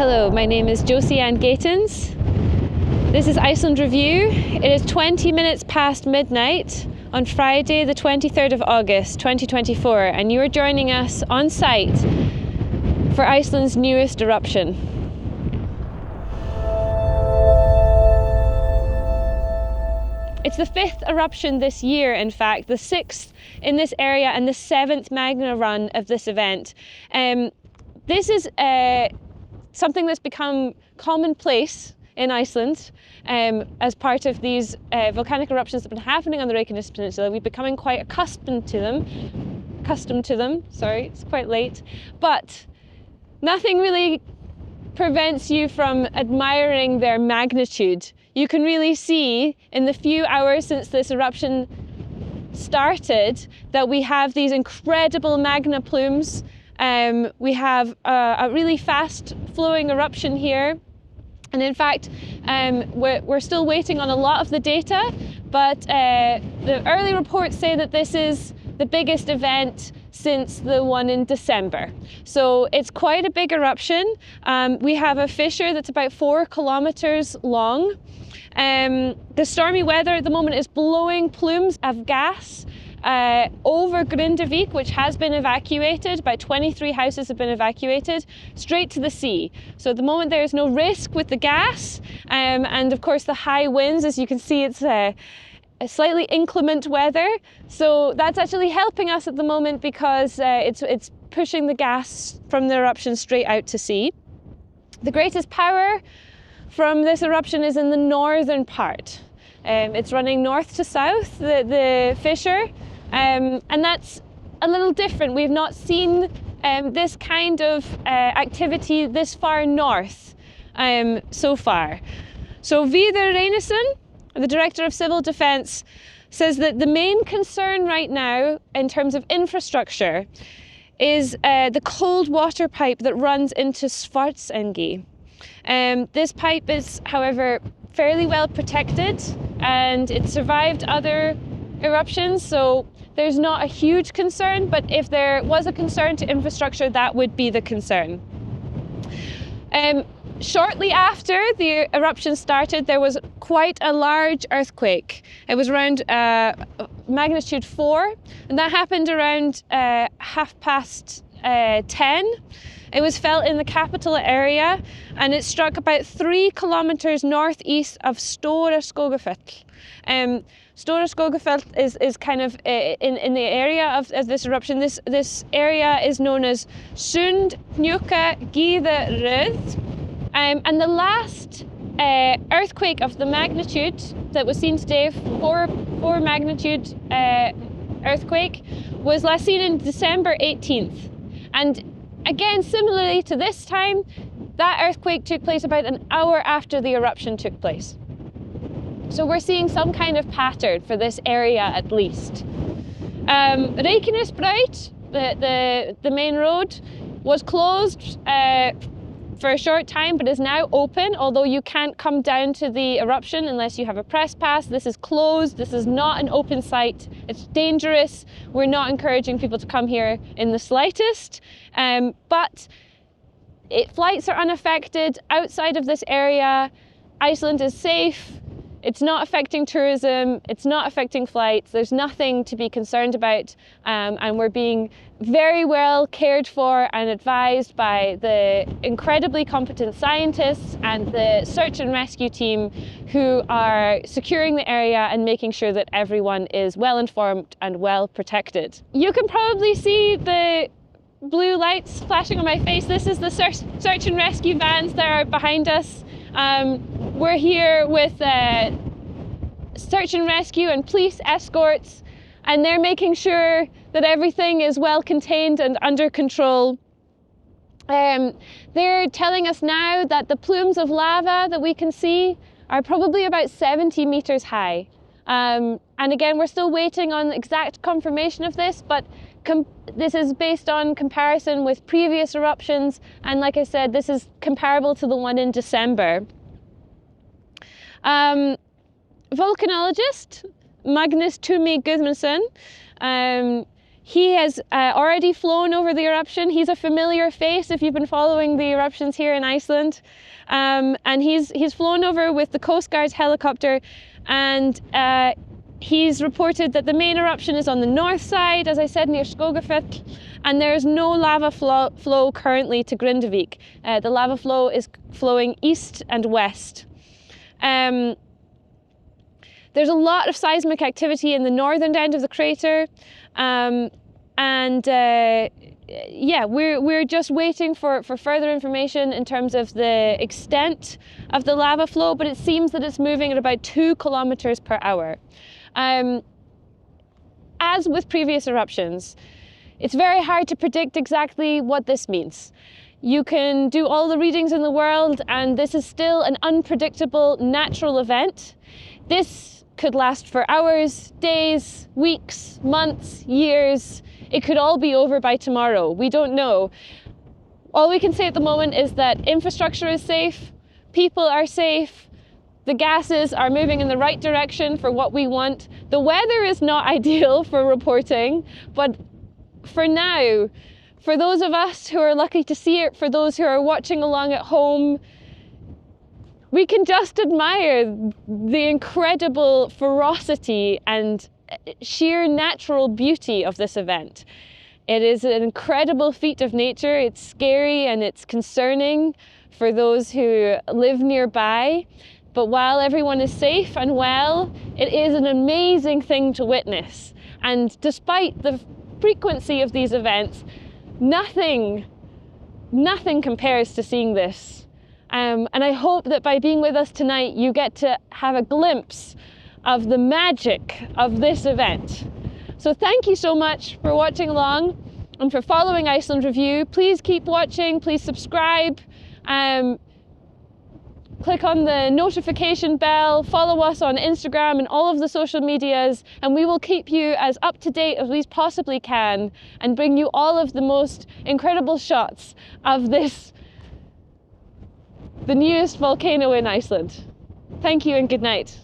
Hello, my name is Josie and Gaitens. This is Iceland Review. It is 20 minutes past midnight on Friday the 23rd of August 2024 and you are joining us on site for Iceland's newest eruption. It's the 5th eruption this year, in fact, the 6th in this area and the 7th magna run of this event. This is something that's become commonplace in Iceland as part of these volcanic eruptions that have been happening on the Reykjanes peninsula. We're becoming quite accustomed to them, sorry, it's quite late, but nothing really prevents you from admiring their magnitude. You can really see in the few hours since this eruption started that we have these incredible magna plumes. We have a really fast flowing eruption here. And in fact, we're still waiting on a lot of the data, but the early reports say that this is the biggest event since the one in December. So it's quite a big eruption. We have a fissure that's about 4 kilometers long. The stormy weather at the moment is blowing plumes of gas over Grindavík, which has been evacuated. About 23 houses have been evacuated straight to the sea. So at the moment there is no risk with the gas, and of course the high winds, as you can see, it's a slightly inclement weather. So that's actually helping us at the moment because it's pushing the gas from the eruption straight out to sea. The greatest power from this eruption is in the northern part. It's running north to south, the fissure, and that's a little different. We've not seen this kind of activity this far north so far. So Vidar Reynisson, the Director of Civil Defence, says that the main concern right now in terms of infrastructure is the cold water pipe that runs into Svartsengi. This pipe is, however, fairly well protected and it survived other eruptions, so there's not a huge concern, but if there was a concern to infrastructure, that would be the concern. Shortly after the eruption started, there was quite a large earthquake. It was around magnitude 4, and that happened around 10:30. It was felt in the capital area, and it struck about 3 kilometers northeast of Sundhnúksgígaröð. Sundhnúksgígaröð is kind of in the area of this eruption. This area is known as Sundhnúksgígaröð. And the last earthquake of the magnitude that was seen today, 4 magnitude earthquake, was last seen in December 18th. And again, similarly to this time, that earthquake took place about an hour after the eruption took place. So we're seeing some kind of pattern for this area at least. Reykjanesbraut, the main road, was closed for a short time, but is now open, although you can't come down to the eruption unless you have a press pass. This is closed. This is not an open site. It's dangerous. We're not encouraging people to come here in the slightest, but flights are unaffected. Outside of this area, Iceland is safe. It's not affecting tourism, it's not affecting flights, there's nothing to be concerned about, and we're being very well cared for and advised by the incredibly competent scientists and the search and rescue team who are securing the area and making sure that everyone is well informed and well protected. You can probably see the blue lights flashing on my face. This is the search and rescue vans that are behind us. We're here with search and rescue and police escorts, and they're making sure that everything is well contained and under control. They're telling us now that the plumes of lava that we can see are probably about 70 meters high. And again, we're still waiting on exact confirmation of this, but this is based on comparison with previous eruptions, and like I said, this is comparable to the one in December. Volcanologist Magnus Tumi Gudmundsson, He has already flown over the eruption. He's a familiar face if you've been following the eruptions here in Iceland. And he's flown over with the Coast Guard's helicopter, and he's reported that the main eruption is on the north side, as I said, near Skógafell, and there's no lava flow currently to Grindavík. The lava flow is flowing east and west. There's a lot of seismic activity in the northern end of the crater. Yeah, we're just waiting for further information in terms of the extent of the lava flow, but it seems that it's moving at about 2 kilometers per hour. As with previous eruptions, it's very hard to predict exactly what this means. You can do all the readings in the world, and this is still an unpredictable natural event. This could last for hours, days, weeks, months, years. It could all be over by tomorrow. We don't know. All we can say at the moment is that infrastructure is safe, people are safe, the gases are moving in the right direction for what we want. The weather is not ideal for reporting, but for now, for those of us who are lucky to see it, for those who are watching along at home, we can just admire the incredible ferocity and sheer natural beauty of this event. It is an incredible feat of nature. It's scary and it's concerning for those who live nearby. But while everyone is safe and well, it is an amazing thing to witness. And despite the frequency of these events, nothing compares to seeing this. And I hope that by being with us tonight, you get to have a glimpse of the magic of this event. So thank you so much for watching along and for following Iceland Review. Please keep watching, please subscribe, click on the notification bell, follow us on Instagram and all of the social medias, and we will keep you as up to date as we possibly can and bring you all of the most incredible shots of this, the newest volcano in Iceland. Thank you and good night.